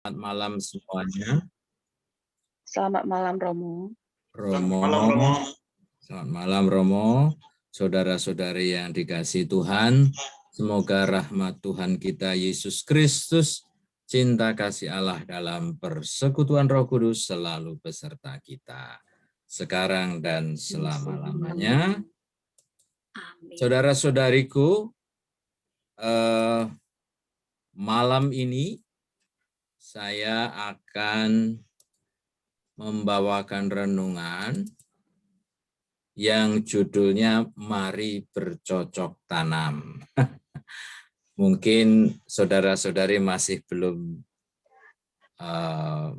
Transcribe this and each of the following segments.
Selamat malam semuanya. Selamat malam Romo. Romo, selamat malam Romo. Saudara-saudari yang dikasihi Tuhan, semoga rahmat Tuhan kita Yesus Kristus, cinta kasih Allah dalam persekutuan Roh Kudus selalu beserta kita, sekarang dan selama-lamanya. Saudara-saudariku, malam ini saya akan membawakan renungan yang judulnya Mari Bercocok Tanam. Mungkin saudara-saudari masih belum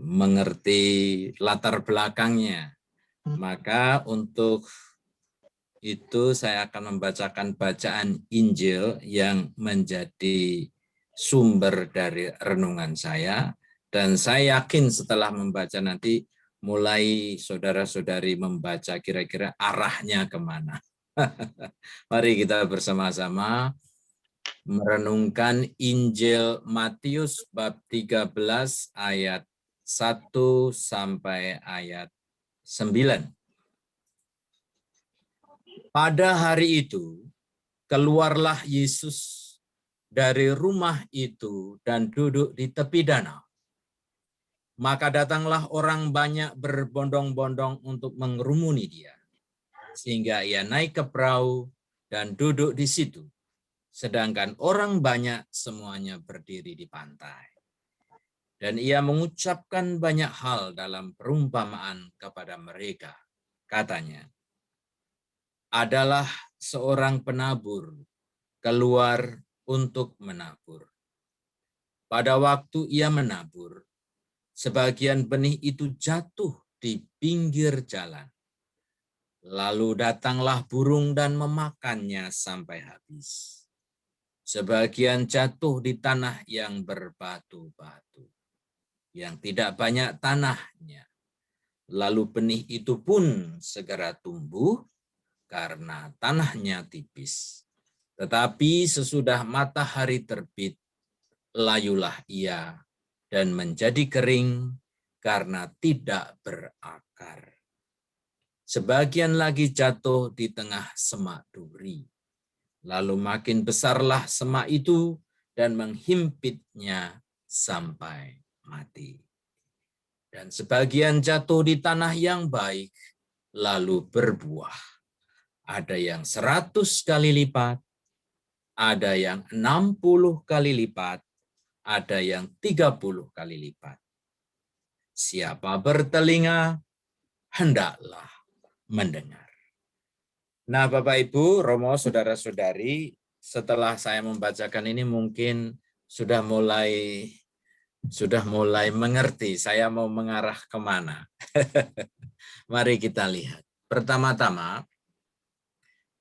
mengerti latar belakangnya. Maka untuk itu saya akan membacakan bacaan Injil yang menjadi sumber dari renungan saya. Dan saya yakin setelah membaca nanti mulai saudara-saudari membaca kira-kira arahnya kemana. Mari kita bersama-sama merenungkan Injil Matius bab 13 ayat 1 sampai ayat 9. Pada hari itu, keluarlah Yesus dari rumah itu dan duduk di tepi danau. Maka datanglah orang banyak berbondong-bondong untuk mengerumuni dia. Sehingga ia naik ke perahu dan duduk di situ. Sedangkan orang banyak semuanya berdiri di pantai. Dan ia mengucapkan banyak hal dalam perumpamaan kepada mereka. Katanya, adalah seorang penabur keluar untuk menabur. Pada waktu ia menabur, sebagian benih itu jatuh di pinggir jalan. Lalu datanglah burung dan memakannya sampai habis. Sebagian jatuh di tanah yang berbatu-batu, yang tidak banyak tanahnya. Lalu benih itu pun segera tumbuh karena tanahnya tipis. Tetapi sesudah matahari terbit, layulah ia dan menjadi kering karena tidak berakar. Sebagian lagi jatuh di tengah semak duri. Lalu makin besarlah semak itu dan menghimpitnya sampai mati. Dan sebagian jatuh di tanah yang baik, lalu berbuah. Ada yang 100 kali lipat, ada yang 60 kali lipat, ada yang 30 kali lipat. Siapa bertelinga, hendaklah mendengar. Nah, Bapak Ibu, Romo, saudara-saudari, setelah saya membacakan ini mungkin sudah mulai mengerti saya mau mengarah kemana. Mari kita lihat. Pertama-tama,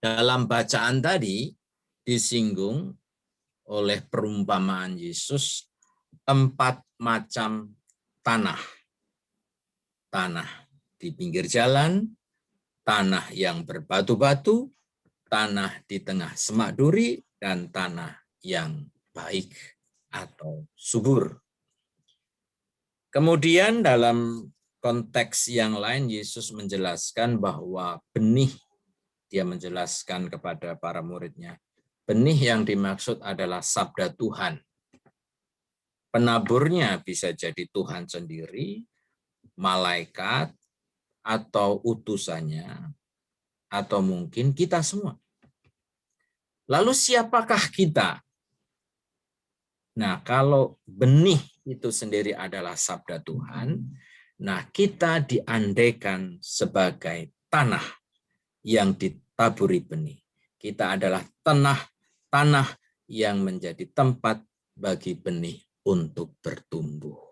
dalam bacaan tadi disinggung oleh perumpamaan Yesus 4 macam tanah. Tanah di pinggir jalan, tanah yang berbatu-batu, tanah di tengah semak duri, dan tanah yang baik atau subur. Kemudian dalam konteks yang lain Yesus menjelaskan bahwa benih, dia menjelaskan kepada para muridnya, benih yang dimaksud adalah sabda Tuhan. Penaburnya bisa jadi Tuhan sendiri, malaikat, atau utusannya, atau mungkin kita semua. Lalu siapakah kita? Nah, kalau benih itu sendiri adalah sabda Tuhan, nah kita diandaikan sebagai tanah yang ditaburi benih. Kita adalah tanah yang menjadi tempat bagi benih untuk bertumbuh.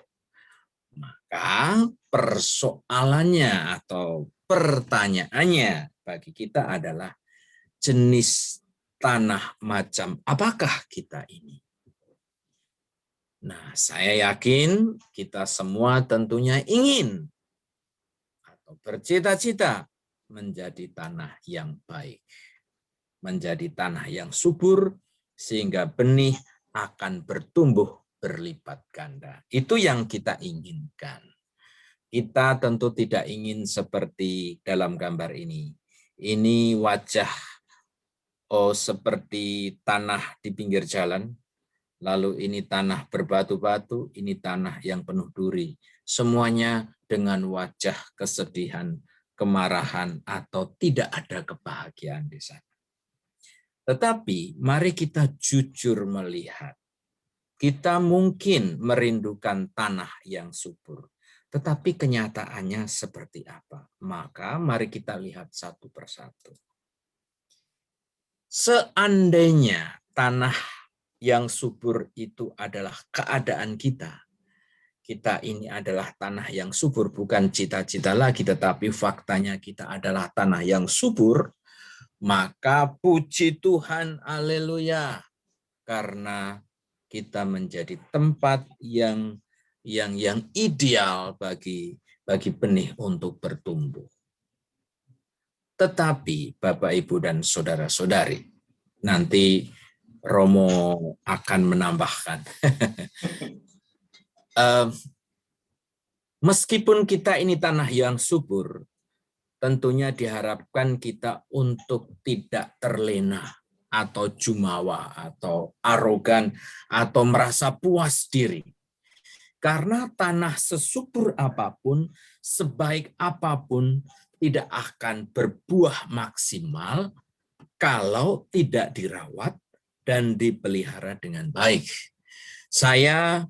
Maka persoalannya atau pertanyaannya bagi kita adalah jenis tanah macam apakah kita ini? Nah, saya yakin kita semua tentunya ingin atau bercita-cita menjadi tanah yang baik, menjadi tanah yang subur, sehingga benih akan bertumbuh berlipat ganda. Itu yang kita inginkan. Kita tentu tidak ingin seperti dalam gambar ini. Ini wajah seperti tanah di pinggir jalan, lalu ini tanah berbatu-batu, ini tanah yang penuh duri. Semuanya dengan wajah kesedihan, kemarahan, atau tidak ada kebahagiaan di sana. Tetapi mari kita jujur melihat. Kita mungkin merindukan tanah yang subur, tetapi kenyataannya seperti apa? Maka mari kita lihat satu persatu. Seandainya tanah yang subur itu adalah keadaan kita, kita ini adalah tanah yang subur, bukan cita-cita lagi, tetapi faktanya kita adalah tanah yang subur, maka puji Tuhan, haleluya, karena kita menjadi tempat yang ideal bagi benih untuk bertumbuh. Tetapi Bapak, Ibu, dan saudara-saudari, nanti Romo akan menambahkan. Meskipun kita ini tanah yang subur, tentunya diharapkan kita untuk tidak terlena atau jumawa atau arogan atau merasa puas diri. Karena tanah sesubur apapun, sebaik apapun, tidak akan berbuah maksimal kalau tidak dirawat dan dipelihara dengan baik. Saya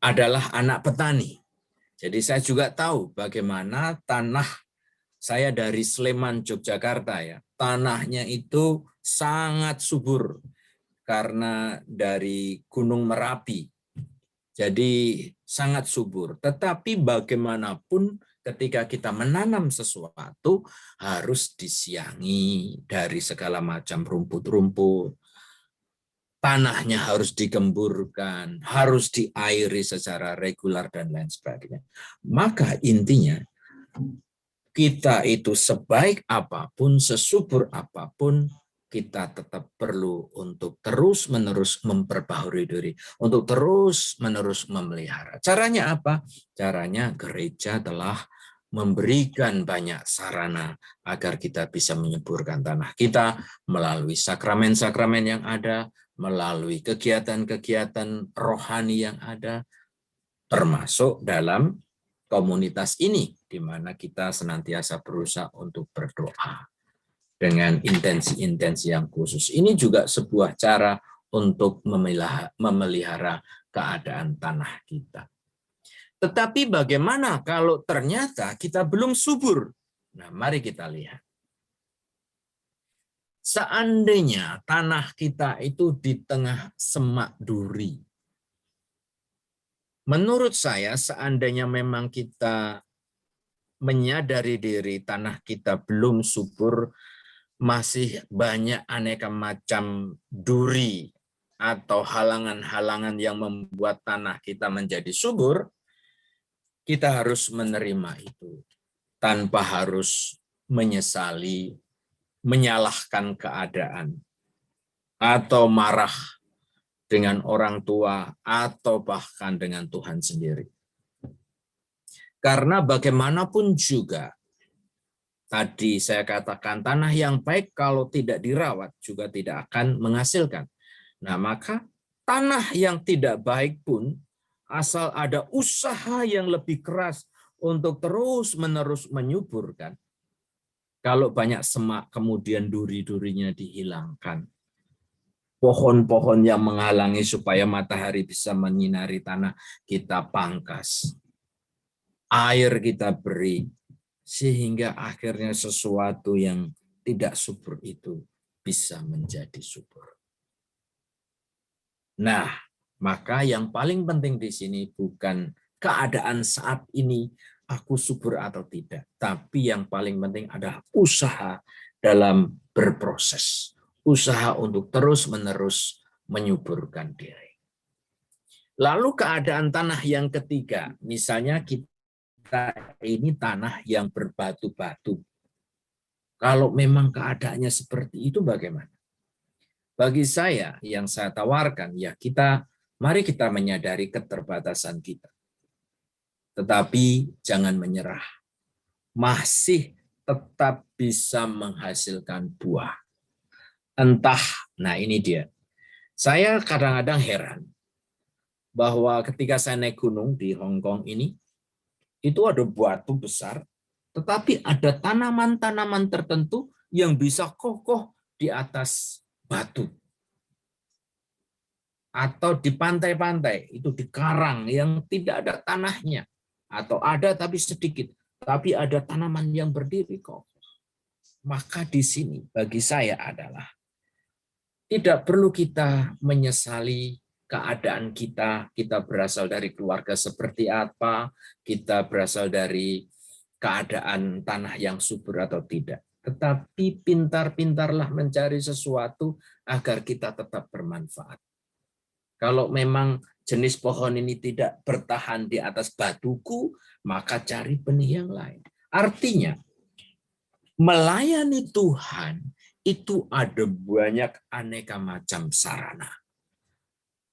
adalah anak petani, jadi saya juga tahu bagaimana tanah. Saya dari Sleman, Yogyakarta ya. Tanahnya itu sangat subur karena dari Gunung Merapi. Jadi sangat subur. Tetapi bagaimanapun ketika kita menanam sesuatu harus disiangi dari segala macam rumput-rumput. Tanahnya harus digemburkan, harus diairi secara reguler dan lain sebagainya. Maka intinya kita itu sebaik apapun, sesubur apapun, kita tetap perlu untuk terus-menerus memperbaharui diri, untuk terus-menerus memelihara. Caranya apa? Caranya gereja telah memberikan banyak sarana agar kita bisa menyuburkan tanah kita melalui sakramen-sakramen yang ada, melalui kegiatan-kegiatan rohani yang ada, termasuk dalam komunitas ini, di mana kita senantiasa berusaha untuk berdoa dengan intensi-intensi yang khusus. Ini juga sebuah cara untuk memelihara keadaan tanah kita. Tetapi bagaimana kalau ternyata kita belum subur? Nah, mari kita lihat. Seandainya tanah kita itu di tengah semak duri, menurut saya seandainya memang kita menyadari diri tanah kita belum subur, masih banyak aneka macam duri atau halangan-halangan yang membuat tanah kita menjadi subur, kita harus menerima itu tanpa harus menyesali, menyalahkan keadaan, atau marah dengan orang tua, atau bahkan dengan Tuhan sendiri. Karena bagaimanapun juga, tadi saya katakan tanah yang baik kalau tidak dirawat juga tidak akan menghasilkan. Nah, maka tanah yang tidak baik pun, asal ada usaha yang lebih keras untuk terus-menerus menyuburkan, kalau banyak semak kemudian duri-durinya dihilangkan, pohon-pohon yang menghalangi supaya matahari bisa menyinari tanah kita pangkas, air kita beri, sehingga akhirnya sesuatu yang tidak subur itu bisa menjadi subur. Nah, maka yang paling penting di sini bukan keadaan saat ini aku subur atau tidak, tapi yang paling penting adalah usaha dalam berproses, usaha untuk terus-menerus menyuburkan diri. Lalu keadaan tanah yang ketiga, misalnya kita ini tanah yang berbatu-batu. Kalau memang keadaannya seperti itu bagaimana? Bagi saya yang saya tawarkan, ya kita Mari kita menyadari keterbatasan kita. Tetapi jangan menyerah. Masih tetap bisa menghasilkan buah. Entah, nah ini dia. Saya kadang-kadang heran bahwa ketika saya naik gunung di Hong Kong ini, itu ada batu besar, tetapi ada tanaman-tanaman tertentu yang bisa kokoh di atas batu. Atau di pantai-pantai, itu di karang yang tidak ada tanahnya. Atau ada tapi sedikit, tapi ada tanaman yang berdiri kokoh. Maka di sini bagi saya adalah tidak perlu kita menyesali keadaan kita berasal dari keluarga seperti apa, kita berasal dari keadaan tanah yang subur atau tidak. Tetapi pintar-pintarlah mencari sesuatu agar kita tetap bermanfaat. Kalau memang jenis pohon ini tidak bertahan di atas batuku, maka cari benih yang lain. Artinya, melayani Tuhan itu ada banyak aneka macam sarana.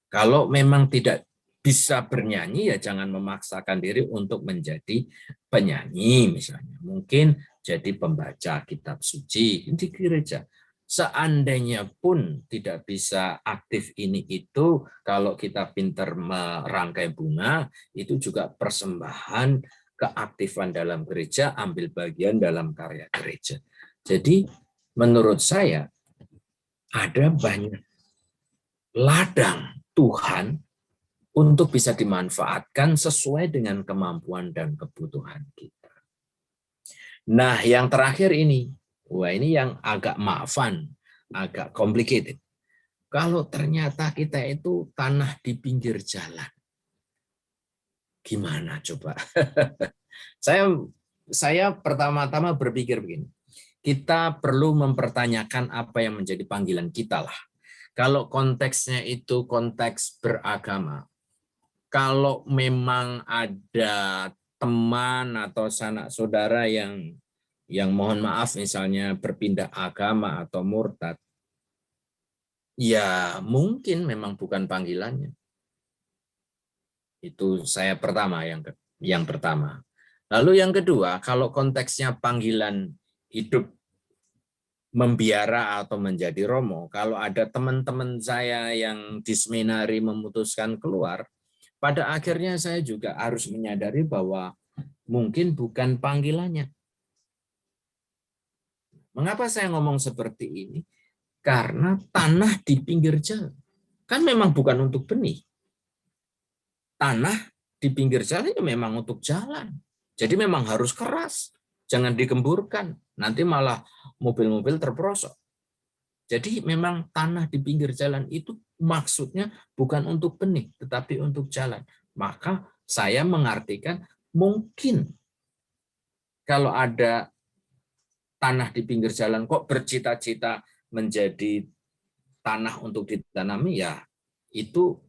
Kalau memang tidak bisa bernyanyi, ya jangan memaksakan diri untuk menjadi penyanyi misalnya. Mungkin jadi pembaca kitab suci di gereja. Seandainya pun tidak bisa aktif ini itu, kalau kita pintar merangkai bunga, itu juga persembahan keaktifan dalam gereja, ambil bagian dalam karya gereja. Jadi menurut saya ada banyak ladang Tuhan untuk bisa dimanfaatkan sesuai dengan kemampuan dan kebutuhan kita. Nah, yang terakhir ini, ini yang agak maafan, agak complicated. Kalau ternyata kita itu tanah di pinggir jalan, gimana coba? Saya pertama-tama berpikir begini, kita perlu mempertanyakan apa yang menjadi panggilan kita lah. Kalau konteksnya itu konteks beragama, kalau memang ada teman atau sanak saudara yang mohon maaf misalnya berpindah agama atau murtad, ya mungkin memang bukan panggilannya. Itu saya pertama, yang pertama. Lalu yang kedua, kalau konteksnya panggilan hidup membiara atau menjadi romo, kalau ada teman-teman saya yang di seminari memutuskan keluar, pada akhirnya saya juga harus menyadari bahwa mungkin bukan panggilannya. Mengapa saya ngomong seperti ini? Karena tanah di pinggir jalan. Kan memang bukan untuk benih. Tanah di pinggir jalan itu memang untuk jalan. Jadi memang harus keras. Jangan digemburkan. Nanti malah mobil-mobil terperosok. Jadi memang tanah di pinggir jalan itu maksudnya bukan untuk benih, tetapi untuk jalan. Maka saya mengartikan mungkin kalau ada tanah di pinggir jalan kok bercita-cita menjadi tanah untuk ditanami, ya itu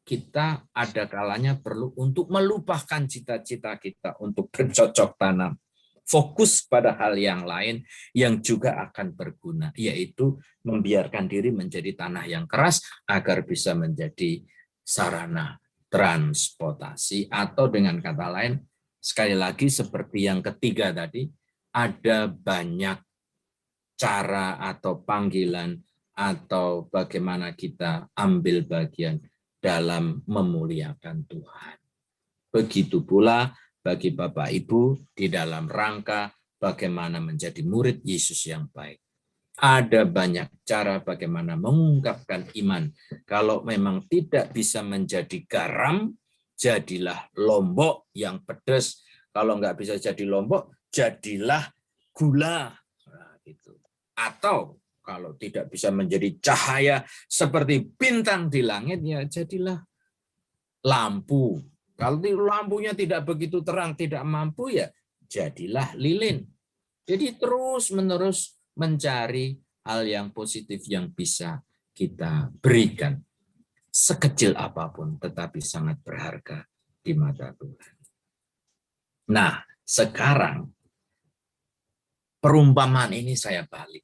kita ada kalanya perlu untuk melupakan cita-cita kita untuk bercocok tanam. Fokus pada hal yang lain yang juga akan berguna, yaitu membiarkan diri menjadi tanah yang keras agar bisa menjadi sarana transportasi, atau dengan kata lain, sekali lagi seperti yang ketiga tadi, ada banyak cara atau panggilan atau bagaimana kita ambil bagian dalam memuliakan Tuhan. Begitu pula bagi Bapak Ibu di dalam rangka bagaimana menjadi murid Yesus yang baik. Ada banyak cara bagaimana mengungkapkan iman. Kalau memang tidak bisa menjadi garam, jadilah lombok yang pedas. Kalau nggak bisa jadi lombok, jadilah gula. Nah, gitu. Atau kalau tidak bisa menjadi cahaya seperti bintang di langit, ya jadilah lampu. Kalau lampunya tidak begitu terang, tidak mampu, ya jadilah lilin. Jadi terus-menerus mencari hal yang positif yang bisa kita berikan. Sekecil apapun, tetapi sangat berharga di mata Tuhan. Nah, sekarang perumpamaan ini saya balik.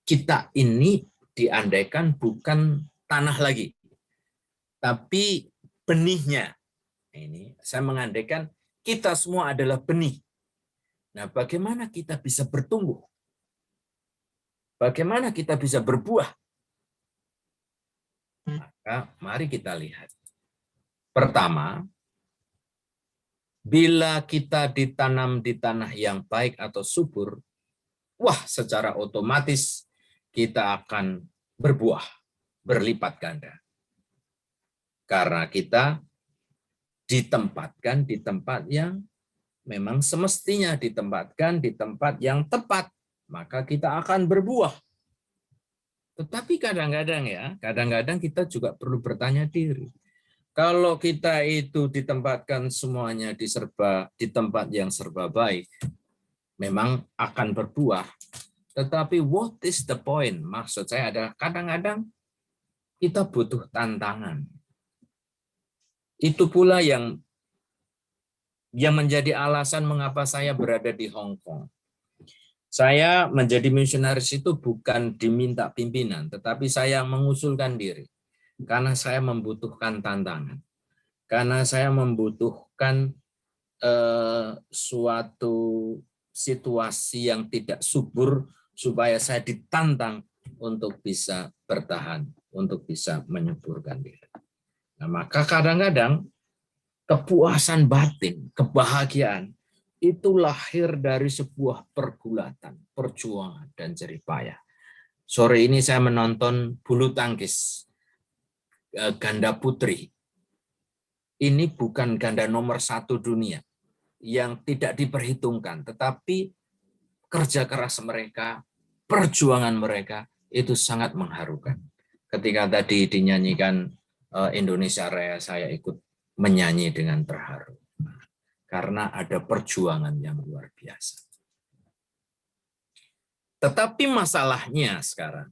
Kita ini diandaikan bukan tanah lagi. Tapi benihnya, ini saya mengandaikan kita semua adalah benih. Nah, bagaimana kita bisa bertumbuh? Bagaimana kita bisa berbuah? Maka mari kita lihat. Pertama, bila kita ditanam di tanah yang baik atau subur, wah, secara otomatis kita akan berbuah, berlipat ganda. Karena kita ditempatkan di tempat yang memang semestinya ditempatkan di tempat yang tepat, maka kita akan berbuah. Tetapi kadang-kadang kita juga perlu bertanya diri. Kalau kita itu ditempatkan semuanya di tempat yang serba baik, memang akan berbuah. Tetapi what is the point? Maksud saya adalah kadang-kadang kita butuh tantangan. Itu pula yang menjadi alasan mengapa saya berada di Hong Kong. Saya menjadi misionaris itu bukan diminta pimpinan, tetapi saya mengusulkan diri. Karena saya membutuhkan tantangan. Karena saya membutuhkan suatu situasi yang tidak subur supaya saya ditantang untuk bisa bertahan, untuk bisa menyuburkan diri. Nah, maka kadang-kadang kepuasan batin, kebahagiaan, itu lahir dari sebuah pergulatan, perjuangan, dan jerih payah. Sore ini saya menonton bulu tangkis ganda putri. Ini bukan ganda nomor 1 dunia yang tidak diperhitungkan, tetapi kerja keras mereka, perjuangan mereka, itu sangat mengharukan. Ketika tadi dinyanyikan Indonesia Raya, saya ikut menyanyi dengan terharu. Karena ada perjuangan yang luar biasa. Tetapi masalahnya sekarang,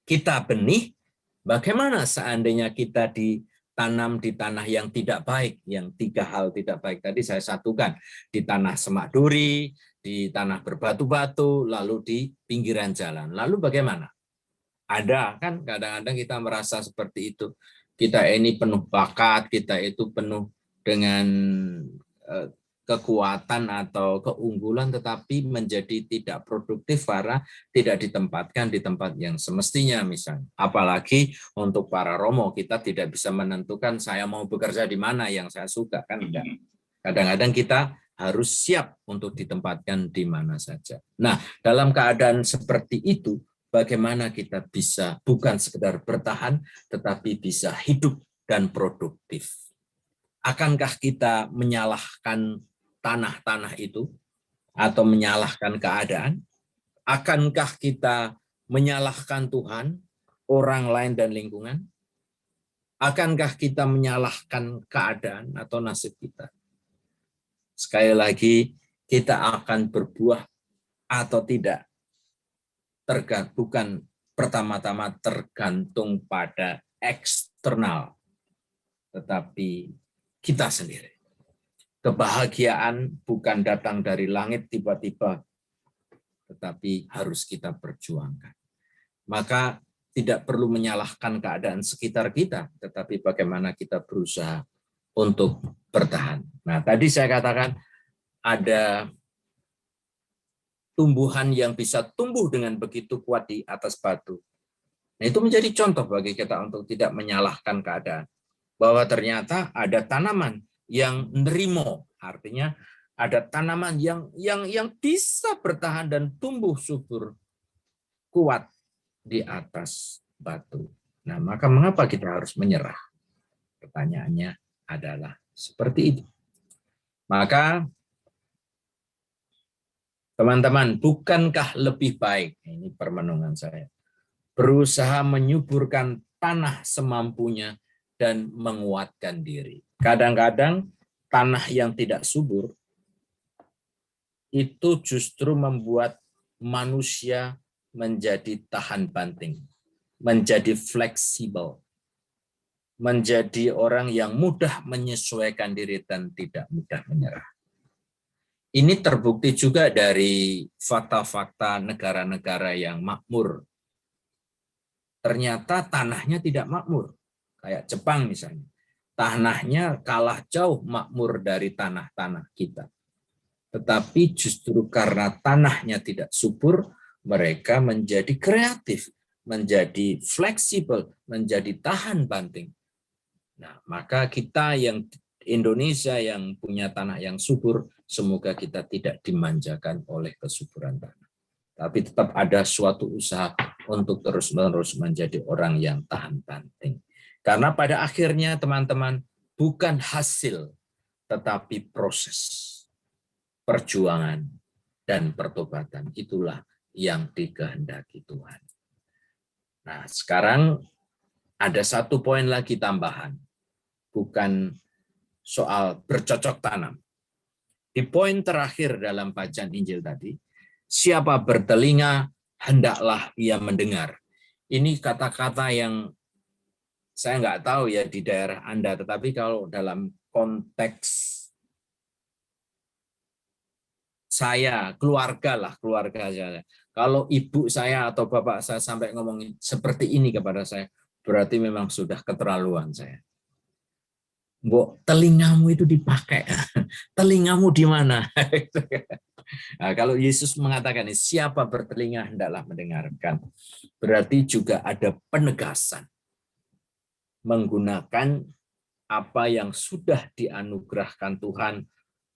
kita benih, bagaimana seandainya kita ditanam di tanah yang tidak baik, yang 3 hal tidak baik tadi saya satukan, di tanah semak duri, di tanah berbatu-batu, lalu di pinggiran jalan. Lalu bagaimana? Ada kan kadang-kadang kita merasa seperti itu. Kita ini penuh bakat, kita itu penuh dengan kekuatan atau keunggulan, tetapi menjadi tidak produktif karena tidak ditempatkan di tempat yang semestinya misalnya. Apalagi untuk para romo, kita tidak bisa menentukan saya mau bekerja di mana yang saya suka, kan enggak. Kadang-kadang kita harus siap untuk ditempatkan di mana saja. Nah, dalam keadaan seperti itu, bagaimana kita bisa bukan sekedar bertahan, tetapi bisa hidup dan produktif. Akankah kita menyalahkan tanah-tanah itu atau menyalahkan keadaan? Akankah kita menyalahkan Tuhan, orang lain, dan lingkungan? Akankah kita menyalahkan keadaan atau nasib kita? Sekali lagi, kita akan berbuah atau tidak, bukan pertama-tama tergantung pada eksternal, tetapi kita sendiri. Kebahagiaan bukan datang dari langit tiba-tiba, tetapi harus kita perjuangkan. Maka tidak perlu menyalahkan keadaan sekitar kita, tetapi bagaimana kita berusaha untuk bertahan. Nah, tadi saya katakan ada tumbuhan yang bisa tumbuh dengan begitu kuat di atas batu. Nah, itu menjadi contoh bagi kita untuk tidak menyalahkan keadaan. Bahwa ternyata ada tanaman yang nerimo, artinya ada tanaman yang bisa bertahan dan tumbuh subur kuat di atas batu. Nah, maka mengapa kita harus menyerah? Pertanyaannya adalah seperti itu. Maka teman-teman, bukankah lebih baik, ini permenungan saya, berusaha menyuburkan tanah semampunya dan menguatkan diri. Kadang-kadang tanah yang tidak subur itu justru membuat manusia menjadi tahan banting, menjadi fleksibel, menjadi orang yang mudah menyesuaikan diri dan tidak mudah menyerah. Ini terbukti juga dari fakta-fakta negara-negara yang makmur. Ternyata tanahnya tidak makmur, kayak Jepang misalnya. tanahnya kalah jauh makmur dari tanah-tanah kita. Tetapi justru karena tanahnya tidak subur, mereka menjadi kreatif, menjadi fleksibel, menjadi tahan banting. Nah, maka kita yang Indonesia yang punya tanah yang subur, semoga kita tidak dimanjakan oleh kesuburan tanah. Tapi tetap ada suatu usaha untuk terus-menerus menjadi orang yang tahan banting. Karena pada akhirnya teman-teman, bukan hasil, tetapi proses, perjuangan, dan pertobatan. Itulah yang dikehendaki Tuhan. Nah, sekarang ada satu poin lagi tambahan. Bukan soal bercocok tanam. Di poin terakhir dalam bacaan Injil tadi, siapa bertelinga, hendaklah ia mendengar. Ini kata-kata yang saya nggak tahu ya di daerah Anda, tetapi kalau dalam konteks saya, keluarga saya. Kalau ibu saya atau bapak saya sampai ngomongin seperti ini kepada saya, berarti memang sudah keterlaluan saya. Mbok, telingamu itu dipakai. Telingamu di mana? Nah, kalau Yesus mengatakan, siapa bertelinga hendaklah mendengarkan. Berarti juga ada penegasan. Menggunakan apa yang sudah dianugerahkan Tuhan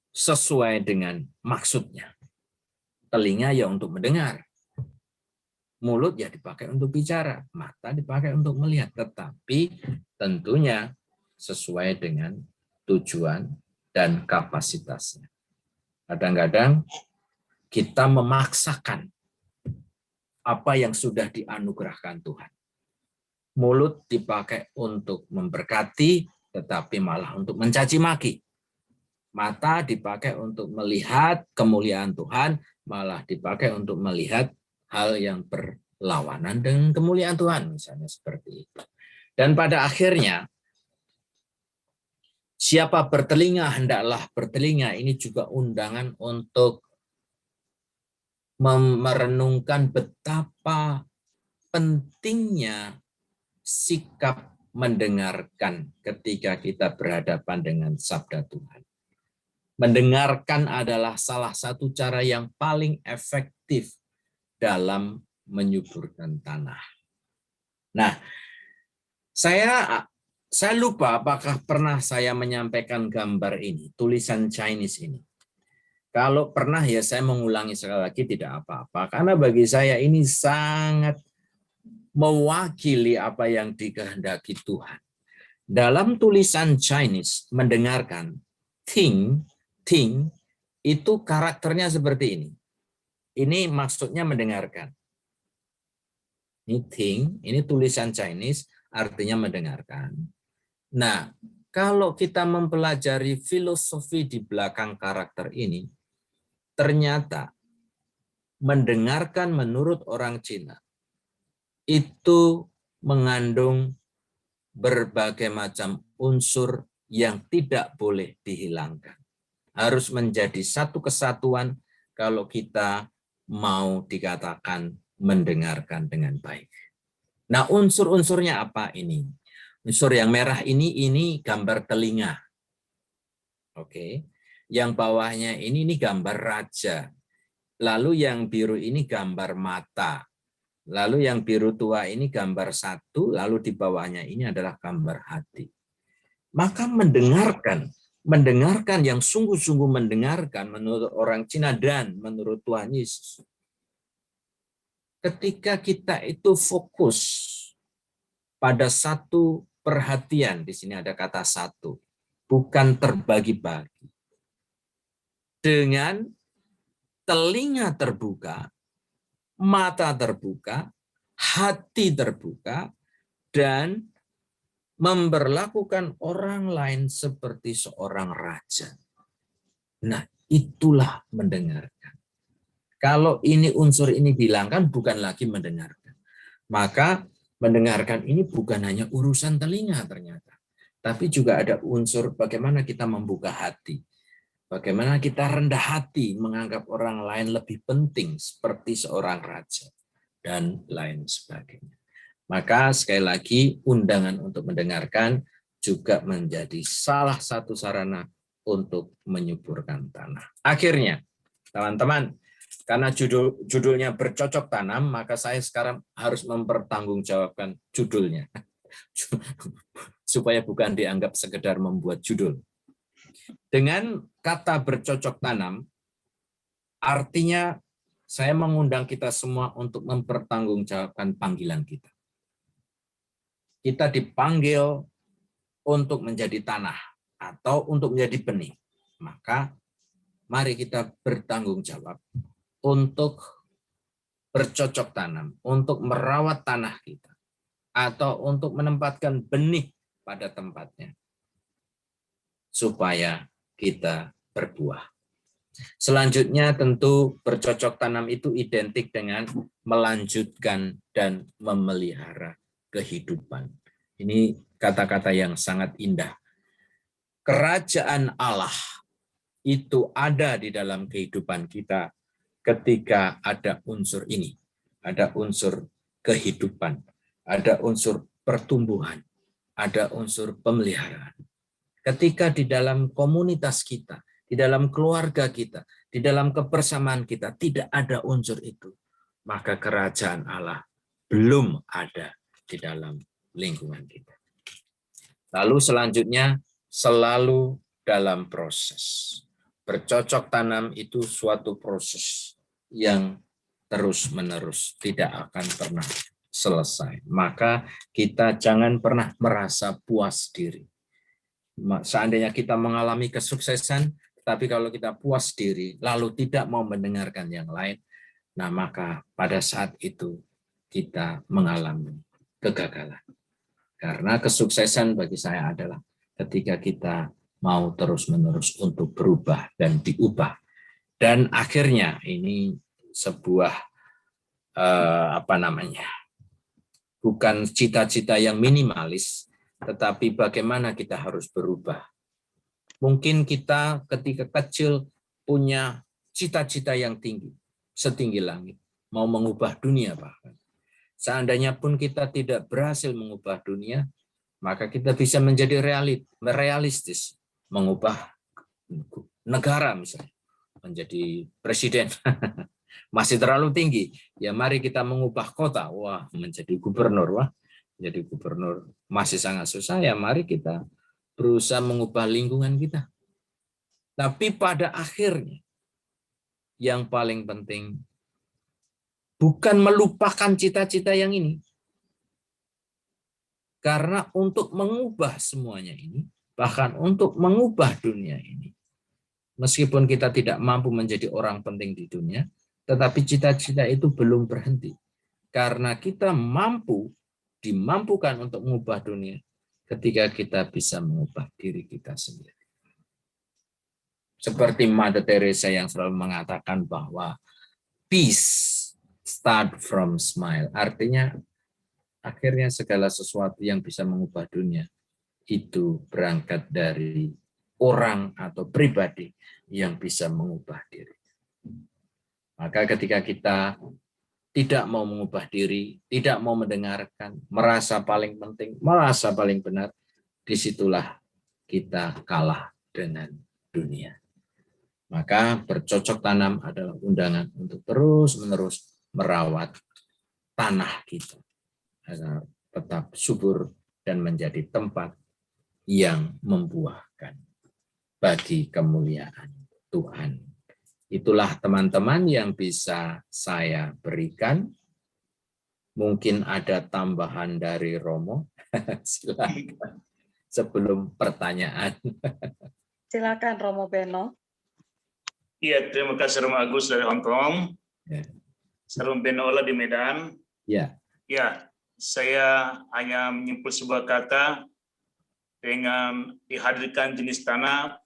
sesuai dengan maksudnya. Telinga ya untuk mendengar. Mulut ya dipakai untuk bicara. Mata dipakai untuk melihat. Tetapi tentunya sesuai dengan tujuan dan kapasitasnya. Kadang-kadang kita memaksakan apa yang sudah dianugerahkan Tuhan. Mulut dipakai untuk memberkati, tetapi malah untuk mencaci maki. Mata dipakai untuk melihat kemuliaan Tuhan, malah dipakai untuk melihat hal yang berlawanan dengan kemuliaan Tuhan, misalnya seperti itu. Dan pada akhirnya, siapa bertelinga, hendaklah bertelinga. Ini juga undangan untuk merenungkan betapa pentingnya sikap mendengarkan ketika kita berhadapan dengan sabda Tuhan. Mendengarkan adalah salah satu cara yang paling efektif dalam menyuburkan tanah. Nah, saya lupa apakah pernah saya menyampaikan gambar ini, tulisan Chinese ini. Kalau pernah ya saya mengulangi sekali lagi tidak apa-apa. Karena bagi saya ini sangat mewakili apa yang dikehendaki Tuhan. Dalam tulisan Chinese, mendengarkan, think itu karakternya seperti ini. Ini maksudnya mendengarkan. Ini think, ini tulisan Chinese, artinya mendengarkan. Nah, kalau kita mempelajari filosofi di belakang karakter ini, ternyata mendengarkan menurut orang Cina itu mengandung berbagai macam unsur yang tidak boleh dihilangkan. Harus menjadi satu kesatuan kalau kita mau dikatakan mendengarkan dengan baik. Nah, unsur-unsurnya apa ini? Unsur yang merah ini gambar telinga. Oke. Yang bawahnya ini gambar raja. Lalu yang biru ini gambar mata. Lalu yang biru tua ini gambar satu, lalu di bawahnya ini adalah gambar hati. Maka mendengarkan yang sungguh-sungguh mendengarkan menurut orang Cina dan menurut Tuhan Yesus. Ketika kita itu fokus pada satu perhatian, di sini ada kata satu, bukan terbagi-bagi. Dengan telinga terbuka, mata terbuka, hati terbuka, dan memberlakukan orang lain seperti seorang raja. Nah, itulah mendengarkan. Kalau ini unsur ini dihilangkan, bukan lagi mendengarkan. Maka mendengarkan ini bukan hanya urusan telinga ternyata, tapi juga ada unsur bagaimana kita membuka hati. Bagaimana kita rendah hati menganggap orang lain lebih penting seperti seorang raja dan lain sebagainya. Maka sekali lagi undangan untuk mendengarkan juga menjadi salah satu sarana untuk menyuburkan tanah. Akhirnya, teman-teman, karena judulnya bercocok tanam, maka saya sekarang harus mempertanggungjawabkan judulnya. Supaya bukan dianggap sekedar membuat judul. Dengan kata bercocok tanam, artinya saya mengundang kita semua untuk mempertanggungjawabkan panggilan kita. Kita dipanggil untuk menjadi tanah atau untuk menjadi benih. Maka mari kita bertanggung jawab untuk bercocok tanam, untuk merawat tanah kita, atau untuk menempatkan benih pada tempatnya, supaya kita berbuah. Selanjutnya tentu bercocok tanam itu identik dengan melanjutkan dan memelihara kehidupan. Ini kata-kata yang sangat indah. Kerajaan Allah itu ada di dalam kehidupan kita ketika ada unsur ini. Ada unsur kehidupan, ada unsur pertumbuhan, ada unsur pemeliharaan. Ketika di dalam komunitas kita, di dalam keluarga kita, di dalam kebersamaan kita tidak ada unsur itu, maka kerajaan Allah belum ada di dalam lingkungan kita. Lalu selanjutnya selalu dalam proses. Bercocok tanam itu suatu proses yang terus-menerus, tidak akan pernah selesai. Maka kita jangan pernah merasa puas diri. Seandainya kita mengalami kesuksesan, tapi kalau kita puas diri, lalu tidak mau mendengarkan yang lain, nah maka pada saat itu kita mengalami kegagalan. Karena kesuksesan bagi saya adalah ketika kita mau terus-menerus untuk berubah dan diubah. Dan akhirnya ini sebuah bukan cita-cita yang minimalis, tetapi bagaimana kita harus berubah. Mungkin kita ketika kecil punya cita-cita yang tinggi, setinggi langit, mau mengubah dunia bahkan. Seandainya pun kita tidak berhasil mengubah dunia, maka kita bisa menjadi realistis, mengubah negara misalnya, menjadi presiden. Masih terlalu tinggi, ya mari kita mengubah kota, wah menjadi gubernur, wah jadi gubernur masih sangat susah, ya mari kita berusaha mengubah lingkungan kita. Tapi pada akhirnya yang paling penting bukan melupakan cita-cita yang ini. Karena untuk mengubah semuanya ini, bahkan untuk mengubah dunia ini, meskipun kita tidak mampu menjadi orang penting di dunia, tetapi cita-cita itu belum berhenti. Karena kita dimampukan untuk mengubah dunia ketika kita bisa mengubah diri kita sendiri. Seperti Mother Teresa yang selalu mengatakan bahwa peace start from smile. Artinya akhirnya segala sesuatu yang bisa mengubah dunia itu berangkat dari orang atau pribadi yang bisa mengubah diri. Maka ketika kita tidak mau mengubah diri, tidak mau mendengarkan, merasa paling penting, merasa paling benar, disitulah kita kalah dengan dunia. Maka bercocok tanam adalah undangan untuk terus-menerus merawat tanah kita agar tetap subur dan menjadi tempat yang membuahkan bagi kemuliaan Tuhan. Itulah teman-teman yang bisa saya berikan. Mungkin ada tambahan dari Romo. Silakan. Sebelum pertanyaan. Silakan Romo Beno. Iya, terima kasih Romo Agus dari Hong Kong. Ya. Saya Romo Benola di Medan. Ya. Ya, saya hanya menyimpul sebuah kata dengan dihadirkan jenis tanah.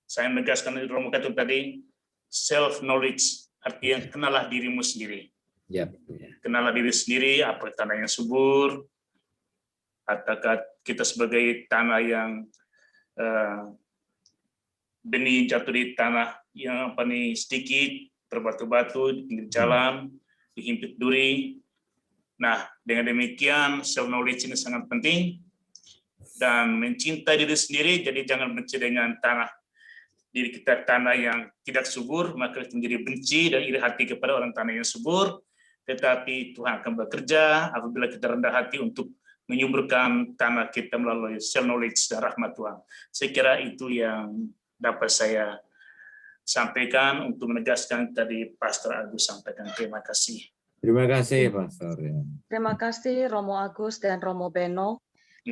Saya menegaskan dari Romo kata tadi, self-knowledge, artinya kenalah dirimu sendiri. Ya. Kenalah diri sendiri, apa tanah yang subur, apakah kita sebagai tanah yang benih jatuh di tanah yang sedikit, berbatu-batu, di pinggir jalan, dihimpit duri. Nah, dengan demikian, self-knowledge ini sangat penting. dan mencintai diri sendiri. Jadi jangan benci dengan tanah diri kita, tanah yang tidak subur, maka kita menjadi benci dan iri hati kepada orang tanah yang subur. Tetapi Tuhan akan bekerja apabila kita rendah hati untuk menyuburkan tanah kita melalui self-knowledge dan rahmat Tuhan. Saya kira itu yang dapat saya sampaikan untuk menegaskan tadi Pastor Agus sampaikan. Terima kasih. Terima kasih, Pastor. Terima kasih Romo Agus dan Romo Beno.